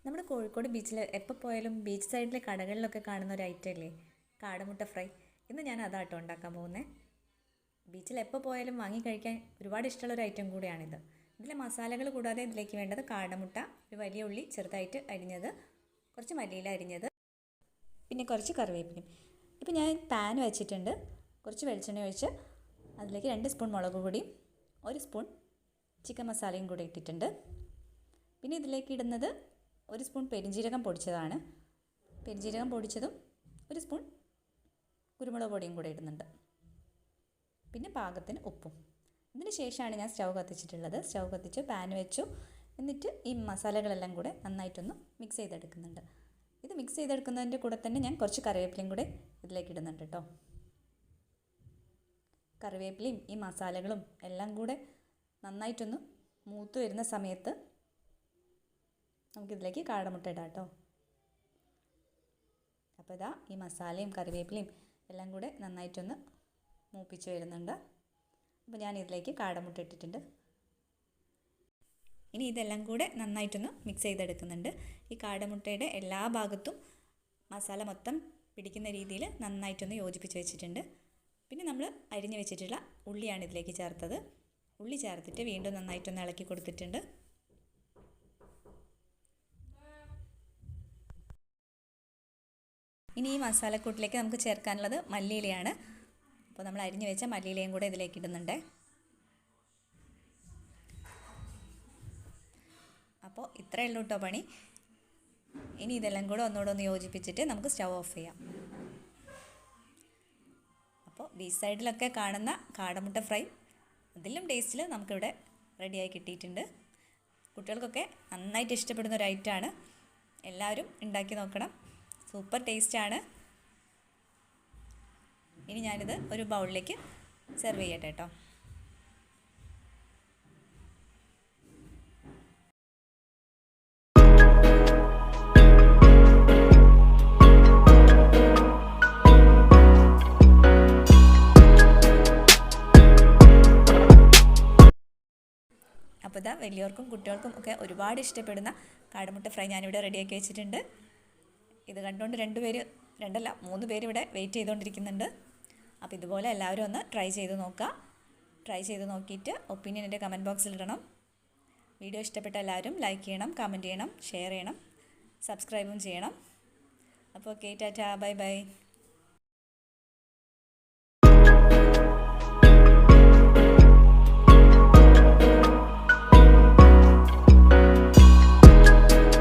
നമ്മുടെ കോഴിക്കോട് ബീച്ചിൽ എപ്പോൾ പോയാലും ബീച്ച് സൈഡിലെ കടകളിലൊക്കെ കാണുന്ന ഒരു ഐറ്റം ഇല്ലേ, കാടമുട്ട ഫ്രൈ. ഇന്ന് ഞാൻ അതാട്ടോ ഉണ്ടാക്കാൻ പോകുന്നത്. ബീച്ചിൽ എപ്പോൾ പോയാലും വാങ്ങി കഴിക്കാൻ ഒരുപാട് ഇഷ്ടമുള്ളൊരു ഐറ്റം കൂടിയാണിത്. ഇതിലെ മസാലകൾ കൂടാതെ ഇതിലേക്ക് വേണ്ടത് കാടമുട്ട, ഒരു വലിയ ഉള്ളി ചെറുതായിട്ട് അരിഞ്ഞത്, കുറച്ച് മല്ലിയില അരിഞ്ഞത്, പിന്നെ കുറച്ച് കറിവേപ്പിലയും. ഇപ്പോൾ ഞാൻ പാൻ വെച്ചിട്ടുണ്ട്. കുറച്ച് വെളിച്ചെണ്ണ ഒഴിച്ച് അതിലേക്ക് 2 സ്പൂൺ മുളക് പൊടിയും 1 സ്പൂൺ ചിക്കൻ മസാലയും കൂടി ഇട്ടിട്ടുണ്ട്. പിന്നെ ഇതിലേക്ക് ഇടുന്നത് 1 സ്പൂൺ പെരിഞ്ജീരകം പൊടിച്ചതാണ്. പെരിഞ്ജീരകം പൊടിച്ചതും 1 സ്പൂൺ കുരുമുളക് പൊടിയും കൂടെ ഇടുന്നുണ്ട്. പിന്നെ പാകത്തിന് ഉപ്പും. ഇതിന് ശേഷമാണ് ഞാൻ സ്റ്റൗ കത്തിച്ചിട്ടുള്ളത്. സ്റ്റൗ കത്തിച്ച് പാൻ വെച്ചു. എന്നിട്ട് ഈ മസാലകളെല്ലാം കൂടെ നന്നായിട്ടൊന്ന് മിക്സ് ചെയ്തെടുക്കുന്നുണ്ട്. ഇത് മിക്സ് ചെയ്തെടുക്കുന്നതിൻ്റെ കൂടെ തന്നെ ഞാൻ കുറച്ച് കറിവേപ്പിലയും കൂടെ ഇതിലേക്ക് ഇടുന്നുണ്ട് കേട്ടോ. കറിവേപ്പിലയും ഈ മസാലകളും എല്ലാം കൂടെ നന്നായിട്ടൊന്ന് മൂത്ത് വരുന്ന സമയത്ത് നമുക്കിതിലേക്ക് കാടമുട്ട ഇടാം കേട്ടോ. അപ്പോൾ ഇതാ ഈ മസാലയും കറിവേപ്പിലയും എല്ലാം കൂടെ നന്നായിട്ടൊന്ന് മൂപ്പിച്ച് വരുന്നുണ്ട്. അപ്പോൾ ഞാൻ ഇതിലേക്ക് കാടമുട്ട ഇട്ടിട്ടുണ്ട്. ഇനി ഇതെല്ലാം കൂടെ നന്നായിട്ടൊന്ന് മിക്സ് ചെയ്തെടുക്കുന്നുണ്ട്. ഈ കാടമുട്ടയുടെ എല്ലാ ഭാഗത്തും മസാല മൊത്തം പിടിക്കുന്ന രീതിയിൽ നന്നായിട്ടൊന്ന് യോജിപ്പിച്ച് വെച്ചിട്ടുണ്ട്. പിന്നെ നമ്മൾ അരിഞ്ഞ് വെച്ചിട്ടുള്ള ഉള്ളിയാണ് ഇതിലേക്ക് ചേർത്തത്. ഉള്ളി ചേർത്തിട്ട് വീണ്ടും നന്നായിട്ടൊന്ന് ഇളക്കി കൊടുത്തിട്ടുണ്ട്. ഇനി ഈ മസാലക്കൂട്ടിലേക്ക് നമുക്ക് ചേർക്കാനുള്ളത് മല്ലിയിലയാണ്. അപ്പോൾ നമ്മൾ അരിഞ്ഞു വെച്ച മല്ലിയിലയും കൂടെ ഇതിലേക്ക് ഇടുന്നുണ്ട്. അപ്പോൾ ഇത്രയേ ഉള്ളൂ കേട്ടോ പണി. ഇനി ഇതെല്ലാം കൂടെ ഒന്നുകൂടെ ഒന്ന് യോജിപ്പിച്ചിട്ട് നമുക്ക് സ്റ്റൗ ഓഫ് ചെയ്യാം. അപ്പോൾ ബീച്ച് സൈഡിലൊക്കെ കാണുന്ന കാടമുട്ട ഫ്രൈ അതിലും ടേസ്റ്റിൽ നമുക്കിവിടെ റെഡിയായി കിട്ടിയിട്ടുണ്ട്. കുട്ടികൾക്കൊക്കെ നന്നായിട്ട് ഇഷ്ടപ്പെടുന്ന ഒരു ഐറ്റമാണ്. എല്ലാവരും ഉണ്ടാക്കി നോക്കണം. സൂപ്പർ ടേസ്റ്റാണ്. ഇനി ഞാനിത് ഒരു ബൗളിലേക്ക് സെർവ് ചെയ്യട്ടെ കേട്ടോ. അപ്പോൾ ഇതാ വലിയവർക്കും കുട്ടികൾക്കും ഒക്കെ ഒരുപാട് ഇഷ്ടപ്പെടുന്ന കാടമുട്ട ഫ്രൈ ഞാനിവിടെ റെഡിയാക്കി വെച്ചിട്ടുണ്ട്. ഇത് കണ്ടുകൊണ്ട് 3 പേര് ഇവിടെ വെയിറ്റ് ചെയ്തുകൊണ്ടിരിക്കുന്നുണ്ട്. അപ്പോൾ ഇതുപോലെ എല്ലാവരും ഒന്ന് ട്രൈ ചെയ്ത് നോക്കുക. ട്രൈ ചെയ്ത് നോക്കിയിട്ട് ഒപ്പീനിയൻ എൻ്റെ കമൻറ്റ് ബോക്സിൽ ഇടണം. വീഡിയോ ഇഷ്ടപ്പെട്ട എല്ലാവരും ലൈക്ക് ചെയ്യണം, കമൻറ്റ് ചെയ്യണം, ഷെയർ ചെയ്യണം, സബ്സ്ക്രൈബും ചെയ്യണം. അപ്പോൾ ഓക്കെ, ടാറ്റാ, ബൈ ബൈ.